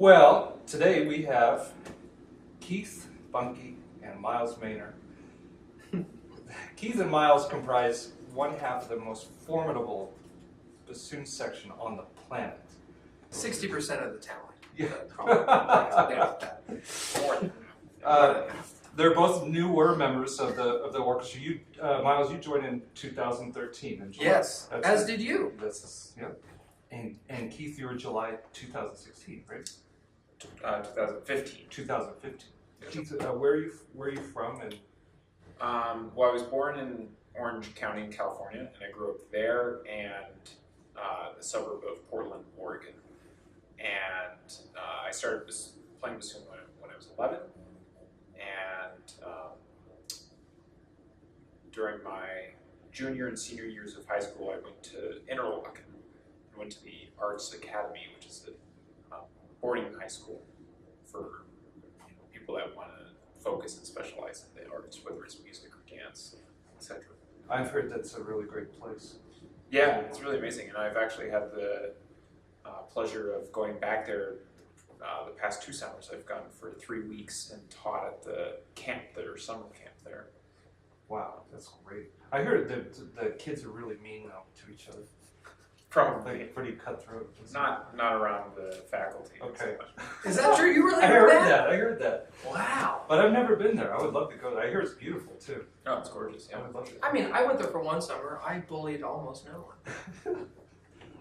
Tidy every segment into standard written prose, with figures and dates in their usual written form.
Well, today we have Keith Buncke and Miles Maynor. Keith and Miles comprise one half of the most formidable bassoon section on the planet. 60% of the talent. They're both newer members of the orchestra. You, Miles, you joined in 2013 in July. Yes, as did you. And Keith, you were July 2016, right? 2015. 2015. Keith, where are you from? And Well, I was born in Orange County, California, and I grew up there and the suburb of Portland, Oregon. And I started playing bassoon when I was 11. And during my junior and senior years of high school, I went to Interlochen. I went to the Arts Academy, which is the boarding high school for people that want to focus and specialize in the arts, whether it's music or dance, etc. I've heard that's a really great place. Yeah, it's really amazing, and I've actually had the pleasure of going back there the past 2 summers. I've gone for 3 weeks and taught at the camp there, summer camp there. Wow, that's great. I heard that the kids are really mean now to each other. Probably Like pretty cutthroat. not around the faculty. Okay. Is that true? You really I heard heard that? that. I heard that. Wow. But I've never been there. I would love to go there. I hear it's beautiful too. Oh, it's gorgeous. Yeah. I would love to. I mean, I went there for one summer. I bullied almost no one.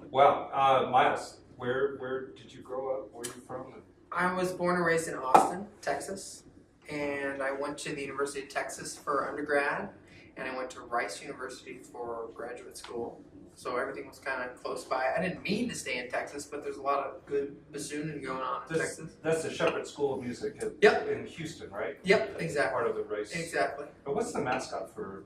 Wow, Miles, where did you grow up? Where are you from? I was born and raised in Austin, Texas, and I went to the University of Texas for undergrad, and I went to Rice University for graduate school. So everything was kind of close by. I didn't mean to stay in Texas, but there's a lot of good bassooning going on in Texas. That's the Shepherd School of Music in Houston, right? Yep, That's exactly. part of the Rice. Exactly. But what's the mascot for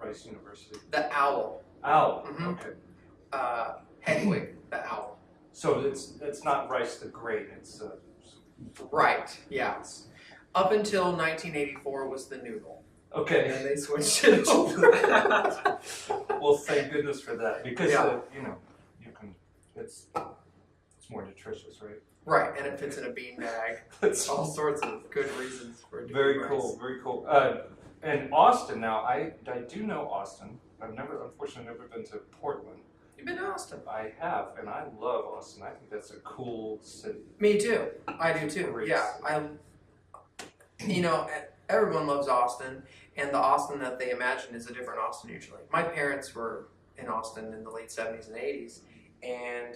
Rice University? The owl. Owl. Mhm. Okay. Hedwig, the owl. So it's not Rice the Great. It's Right, yeah. Up until 1984 was the noodle. okay. And they switched it over. Well, thank goodness for that because Yeah. you can. It's more nutritious, right? Right, and it fits in a bean bag. That's All sorts of good reasons for doing very rice. cool. Very cool. And Austin. Now, I do know Austin. Unfortunately, never been to Portland. You've been to Austin. I have, and I love Austin. I think that's a cool city. Me too. I do too. Great Yeah, everyone loves Austin, and the Austin that they imagine is a different Austin usually. My parents were in Austin in the late 70s and 80s, and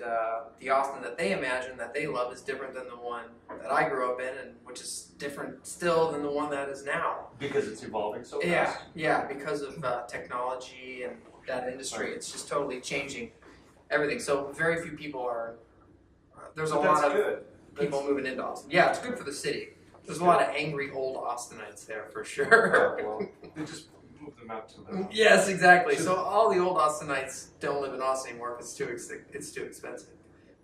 the Austin that they imagine that they love is different than the one that I grew up in, and which is different still than the one that is now. Because it's evolving so Yeah, fast. yeah, because of technology and that industry, it's just totally changing everything. So very few people are. There's a But lot that's of good. people moving into Austin. Yeah, it's good for the city. There's a lot of angry old Austinites there for sure. Oh, well, they just moved them out to the. Yes, exactly. So all the old Austinites don't live in Austin anymore because it's too expensive.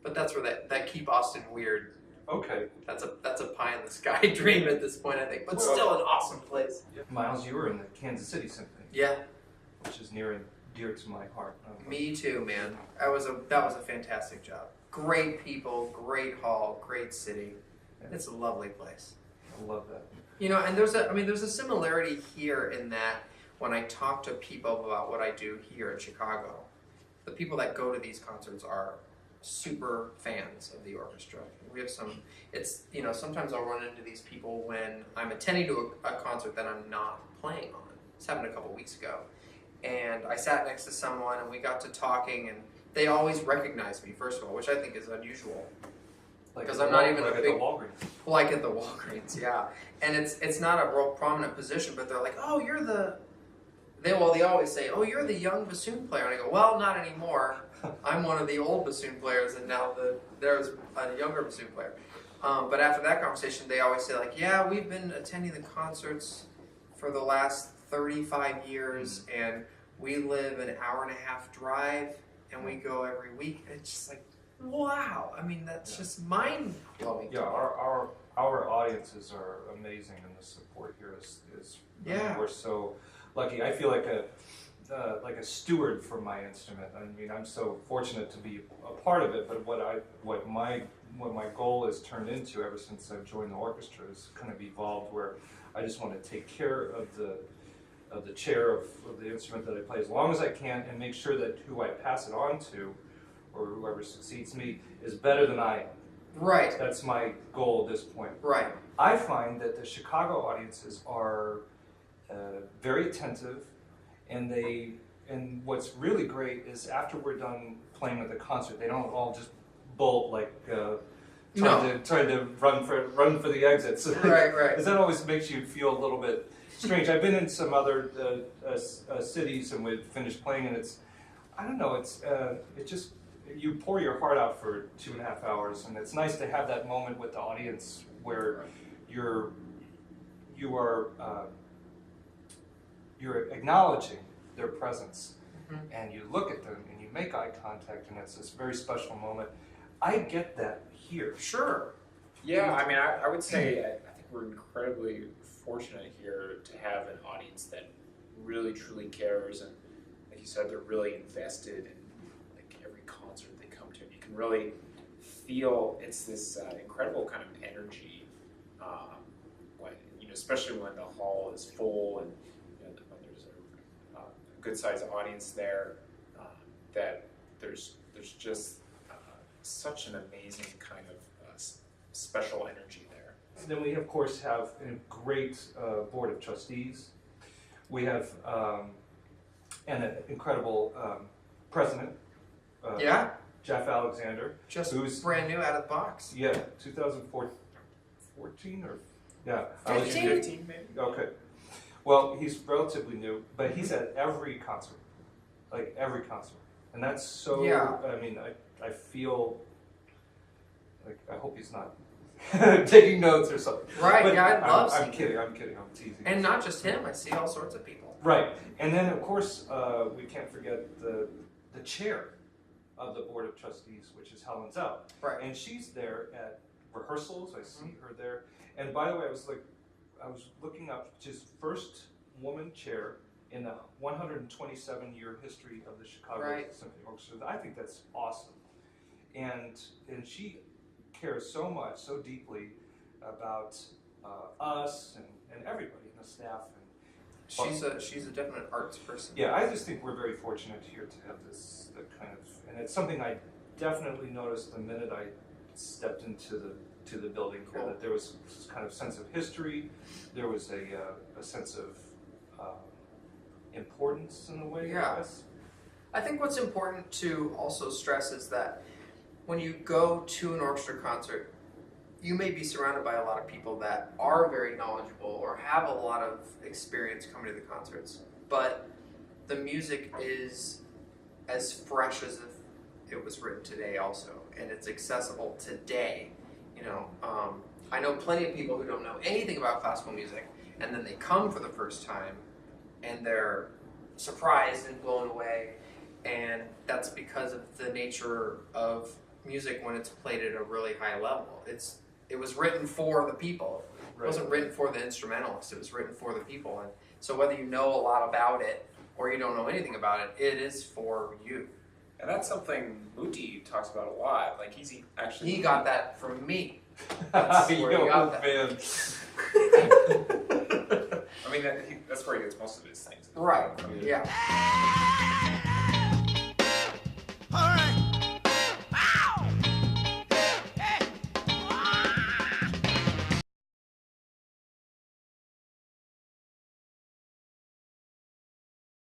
But that's where that keep Austin weird. Okay. That's a pie in the sky dream at this point, I think. But still an awesome place. Miles, you were in the Kansas City Symphony, Yeah, which is near and dear to my heart. me too, man. That was a fantastic job. Great people, great hall, great city. It's a lovely place. I love that. And there's a similarity here in that when I talk to people about what I do here in Chicago, the people that go to these concerts are super fans of the orchestra. We have sometimes I'll run into these people when I'm attending to a concert that I'm not playing on. This happened a couple weeks ago. And I sat next to someone and we got to talking and they always recognize me, first of all, which I think is unusual. Because I'm not even like a at big, the Walgreens. like at the Walgreens, yeah. And it's not a real prominent position, but they're like, oh, you're they always say, oh, you're the young bassoon player. And I go, well, not anymore. I'm one of the old bassoon players, and now there's a younger bassoon player. But after that conversation, they always say, like, yeah, we've been attending the concerts for the last 35 years, and we live an hour-and-a-half drive, and we go every week. And it's just like, wow. I mean, that's just mind-blowing. Yeah, our audiences are amazing, and the support here is Yeah. we're so lucky. I feel like like a steward for my instrument. I mean, I'm so fortunate to be a part of it. But what my goal has turned into ever since I've joined the orchestra is kind of evolved where I just want to take care of the chair of the instrument that I play as long as I can, and make sure that who I pass it on to, or whoever succeeds me, is better than I am. Right. That's my goal at this point. Right. I find that the Chicago audiences are very attentive, and what's really great is after we're done playing at the concert, they don't all just bolt like trying to run for the exits. Right. Because that always makes you feel a little bit strange. I've been in some other cities and we've finished playing, and it's, I don't know, it just, you pour your heart out for 2.5 hours, and it's nice to have that moment with the audience where you're acknowledging their presence, and you look at them and you make eye contact, and it's this very special moment. I get that here. Sure. Yeah, I mean, I would say I think we're incredibly fortunate here to have an audience that really truly cares, and like you said, they're really invested in like every concert they come to. You can really feel it's this incredible kind of energy, when, especially when the hall is full and when there's a good sized audience there, that there's just such an amazing kind of special energy there. And then we, of course, have a great board of trustees. We have and an incredible president, Jeff Alexander. Who's brand new out of the box. Yeah, 2014 or, yeah. 15 maybe? Okay. Well, he's relatively new, but he's at every concert, like every concert. And that's so, I mean, I feel like, I hope he's not taking notes or something. Right, but yeah, I'd love I'm kidding, I'm teasing. And not just him, I see all sorts of people. Right, and then of course, we can't forget the chair of the Board of Trustees, which is Helen Zell. Right. And she's there at rehearsals, I see her there. And by the way, I was looking up, just first woman chair in the 127-year history of the Chicago Symphony Orchestra. I think that's awesome. And she cares so much, so deeply about us and everybody in the staff. And she's a definite arts person. Yeah, I just think we're very fortunate here to have this kind of, and it's something I definitely noticed the minute I stepped into the building here, that there was this kind of sense of history, there was a sense of importance in a way, I guess. I think what's important to also stress is that when you go to an orchestra concert, you may be surrounded by a lot of people that are very knowledgeable or have a lot of experience coming to the concerts, but the music is as fresh as if it was written today also, and it's accessible today. I know plenty of people who don't know anything about classical music, and then they come for the first time and they're surprised and blown away, and that's because of the nature of music when it's played at a really high level. It was written for the people. It wasn't written for the instrumentalists. It was written for the people. And so whether you know a lot about it or you don't know anything about it, it is for you. And that's something Muti talks about a lot. Like he got that from me. That's where he got that. I mean, that's where he gets most of his things. Right. Yeah.